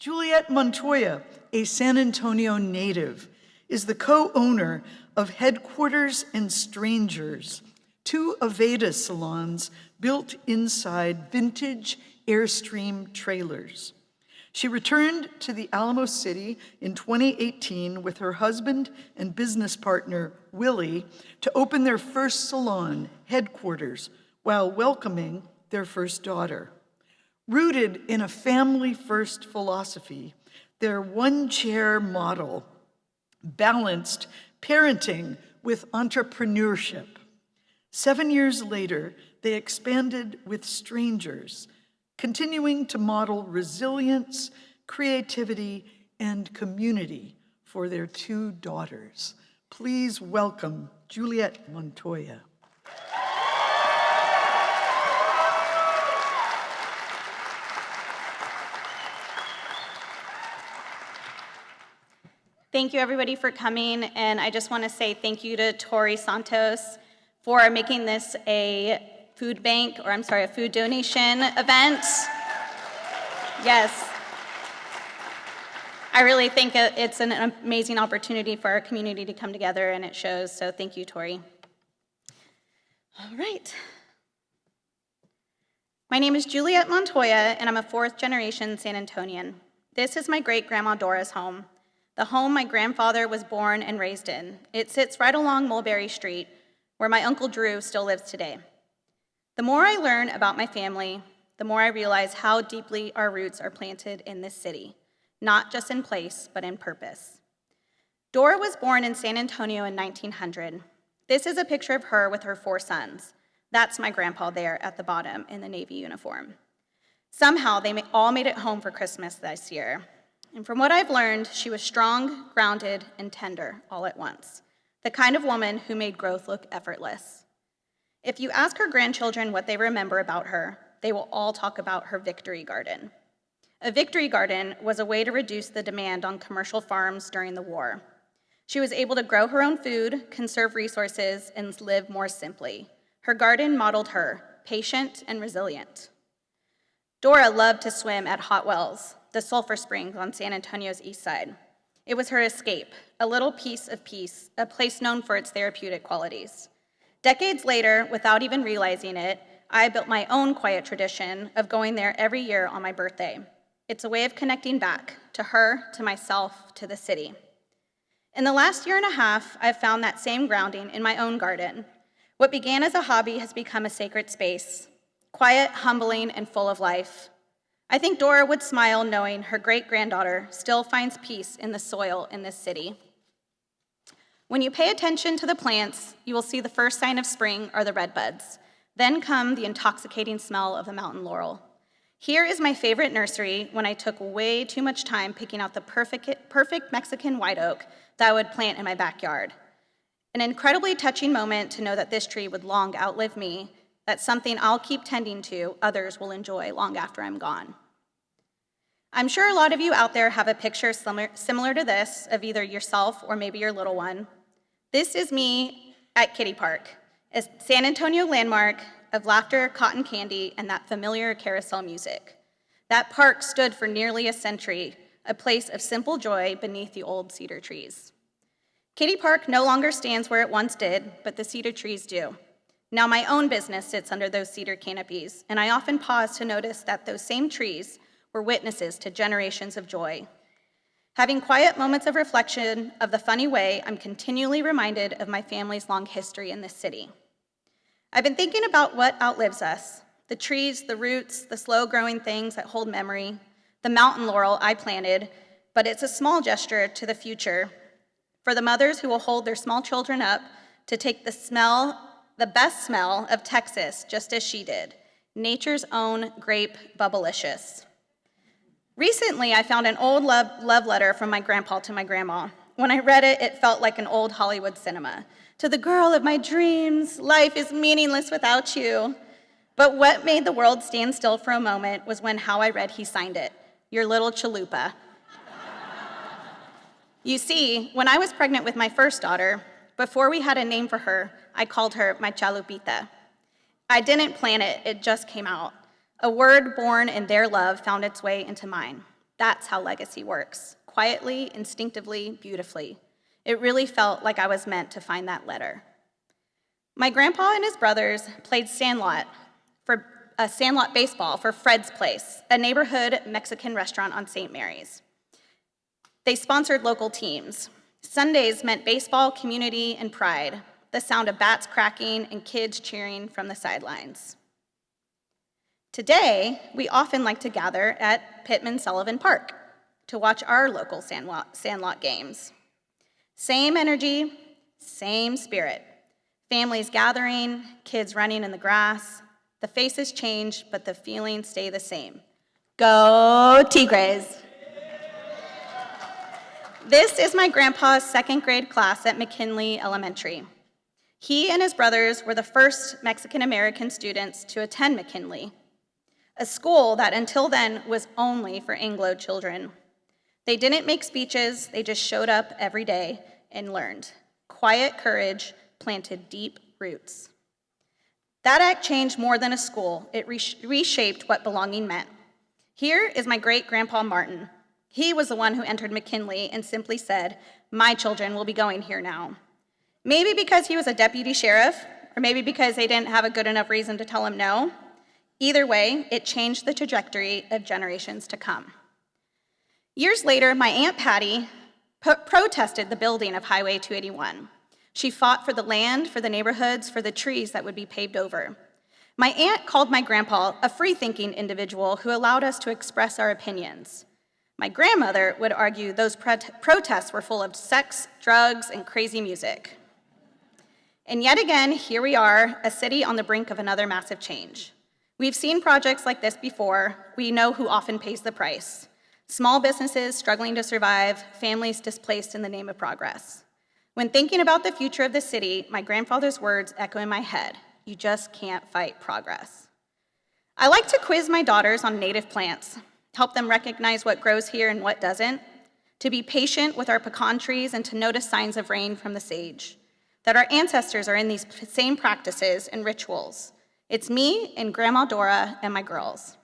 Juliette Montoya, a San Antonio native, is the co-owner of Headquarters and Strangers, two Aveda salons built inside vintage Airstream trailers. She returned to the Alamo City in 2018 with her husband and business partner, Willi, to open their first salon, Headquarters, while welcoming their first daughter. Rooted in a family-first philosophy, their one-chair model balanced parenting with entrepreneurship. 7 years later, they expanded with Strangers, continuing to model resilience, creativity, and community for their two daughters. Please welcome Juliette Montoya. Thank you, everybody, for coming, and I just want to say thank you to Tori Santos for making this a food donation event. Yes. I really think it's an amazing opportunity for our community to come together, and it shows, so thank you, Tori. All right. My name is Juliette Montoya, and I'm a fourth-generation San Antonian. This is my great-grandma Dora's home, the home my grandfather was born and raised in. It sits right along Mulberry Street, where my Uncle Drew still lives today. The more I learn about my family, the more I realize how deeply our roots are planted in this city, not just in place, but in purpose. Dora was born in San Antonio in 1900. This is a picture of her with her 4 sons. That's my grandpa there at the bottom in the Navy uniform. Somehow, they all made it home for Christmas this year. And from what I've learned, she was strong, grounded, and tender all at once, the kind of woman who made growth look effortless. If you ask her grandchildren what they remember about her, they will all talk about her victory garden. A victory garden was a way to reduce the demand on commercial farms during the war. She was able to grow her own food, conserve resources, and live more simply. Her garden modeled her, patient and resilient. Dora loved to swim at Hot Wells, the sulfur springs on San Antonio's east side. It was her escape, a little piece of peace, a place known for its therapeutic qualities. Decades later, without even realizing it, I built my own quiet tradition of going there every year on my birthday. It's a way of connecting back to her, to myself, to the city. In the last year and a half, I've found that same grounding in my own garden. What began as a hobby has become a sacred space, quiet, humbling, and full of life. I think Dora would smile knowing her great-granddaughter still finds peace in the soil in this city. When you pay attention to the plants, you will see the first sign of spring are the redbuds. Then come the intoxicating smell of the mountain laurel. Here is my favorite nursery when I took way too much time picking out the perfect Mexican white oak that I would plant in my backyard. An incredibly touching moment to know that this tree would long outlive me, that's something I'll keep tending to, others will enjoy long after I'm gone. I'm sure a lot of you out there have a picture similar to this of either yourself or maybe your little one. This is me at Kitty Park, a San Antonio landmark of laughter, cotton candy, and that familiar carousel music. That park stood for nearly a century, a place of simple joy beneath the old cedar trees. Kitty Park no longer stands where it once did, but the cedar trees do. Now my own business sits under those cedar canopies, and I often pause to notice that those same trees were witnesses to generations of joy. Having quiet moments of reflection of the funny way, I'm continually reminded of my family's long history in this city. I've been thinking about what outlives us, the trees, the roots, the slow-growing things that hold memory, the mountain laurel I planted, but it's a small gesture to the future for the mothers who will hold their small children up to take the best smell of Texas, just as she did, nature's own grape bubblicious. Recently, I found an old love letter from my grandpa to my grandma. When I read it, it felt like an old Hollywood cinema. To the girl of my dreams, life is meaningless without you. But what made the world stand still for a moment was how I read he signed it, your little chalupa. You see, when I was pregnant with my first daughter, before we had a name for her, I called her my chalupita. I didn't plan it, it just came out. A word born in their love found its way into mine. That's how legacy works. Quietly, instinctively, beautifully. It really felt like I was meant to find that letter. My grandpa and his brothers played sandlot baseball for Fred's Place, a neighborhood Mexican restaurant on St. Mary's. They sponsored local teams. Sundays meant baseball, community, and pride, the sound of bats cracking and kids cheering from the sidelines. Today, we often like to gather at Pittman Sullivan Park to watch our local sandlot games. Same energy, same spirit. Families gathering, kids running in the grass. The faces change, but the feelings stay the same. Go Tigres! This is my grandpa's second grade class at McKinley Elementary. He and his brothers were the first Mexican-American students to attend McKinley, a school that until then was only for Anglo children. They didn't make speeches, they just showed up every day and learned. Quiet courage planted deep roots. That act changed more than a school. It reshaped what belonging meant. Here is my great-grandpa Martin. He was the one who entered McKinley and simply said, "My children will be going here now." Maybe because he was a deputy sheriff, or maybe because they didn't have a good enough reason to tell him no. Either way, it changed the trajectory of generations to come. Years later, my Aunt Patty protested the building of Highway 281. She fought for the land, for the neighborhoods, for the trees that would be paved over. My aunt called my grandpa a free-thinking individual who allowed us to express our opinions. My grandmother would argue those protests were full of sex, drugs, and crazy music. And yet again, here we are, a city on the brink of another massive change. We've seen projects like this before. We know who often pays the price. Small businesses struggling to survive, families displaced in the name of progress. When thinking about the future of the city, my grandfather's words echo in my head: you just can't fight progress. I like to quiz my daughters on native plants, help them recognize what grows here and what doesn't, to be patient with our pecan trees and to notice signs of rain from the sage, that our ancestors are in these same practices and rituals. It's me and Grandma Dora and my girls.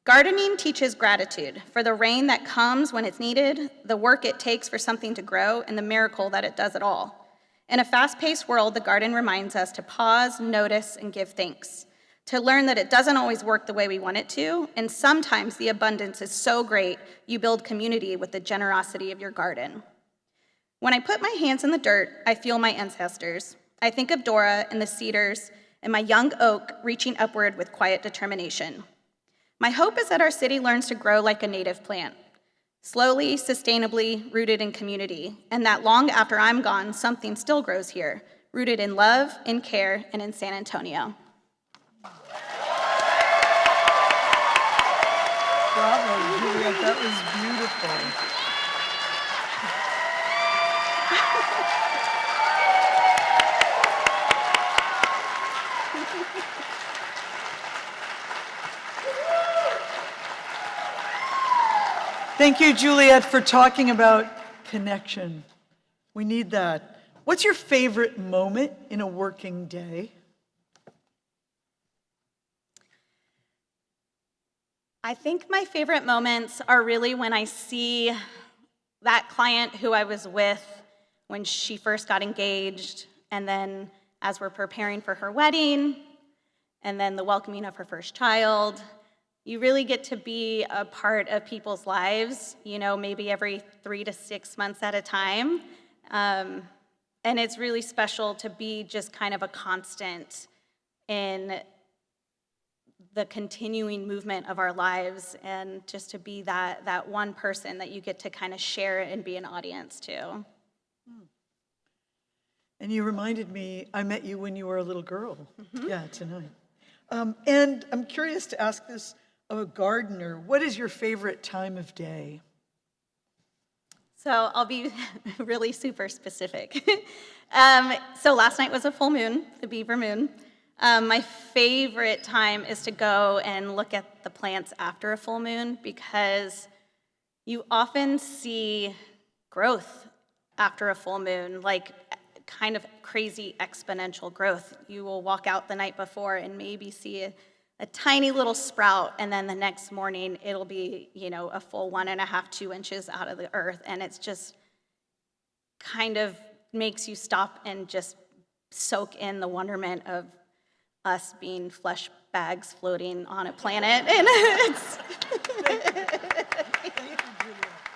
Gardening teaches gratitude for the rain that comes when it's needed, the work it takes for something to grow, and the miracle that it does it all. In a fast-paced world, the garden reminds us to pause, notice, and give thanks, to learn that it doesn't always work the way we want it to, and sometimes the abundance is so great you build community with the generosity of your garden. When I put my hands in the dirt, I feel my ancestors. I think of Dora and the cedars and my young oak reaching upward with quiet determination. My hope is that our city learns to grow like a native plant, slowly, sustainably, rooted in community, and that long after I'm gone, something still grows here, rooted in love, in care, and in San Antonio. Bravo, Juliette, that was beautiful. Thank you, Juliette, for talking about connection. We need that. What's your favorite moment in a working day? I think my favorite moments are really when I see that client who I was with when she first got engaged, and then as we're preparing for her wedding, and then the welcoming of her first child. You really get to be a part of people's lives, maybe every 3 to 6 months at a time. And it's really special to be just kind of a constant in the continuing movement of our lives, and just to be that one person that you get to kind of share and be an audience to. And you reminded me, I met you when you were a little girl. Mm-hmm. Yeah, tonight. And I'm curious to ask this of a gardener. What is your favorite time of day? So I'll be really super specific. So last night was a full moon, the beaver moon. My favorite time is to go and look at the plants after a full moon, because you often see growth after a full moon, like kind of crazy exponential growth. You will walk out the night before and maybe see a tiny little sprout, and then the next morning it'll be, a full 1.5, 2 inches out of the earth. And it's just kind of makes you stop and just soak in the wonderment of us being flesh bags floating on a planet. And it's Thank you, Juliette.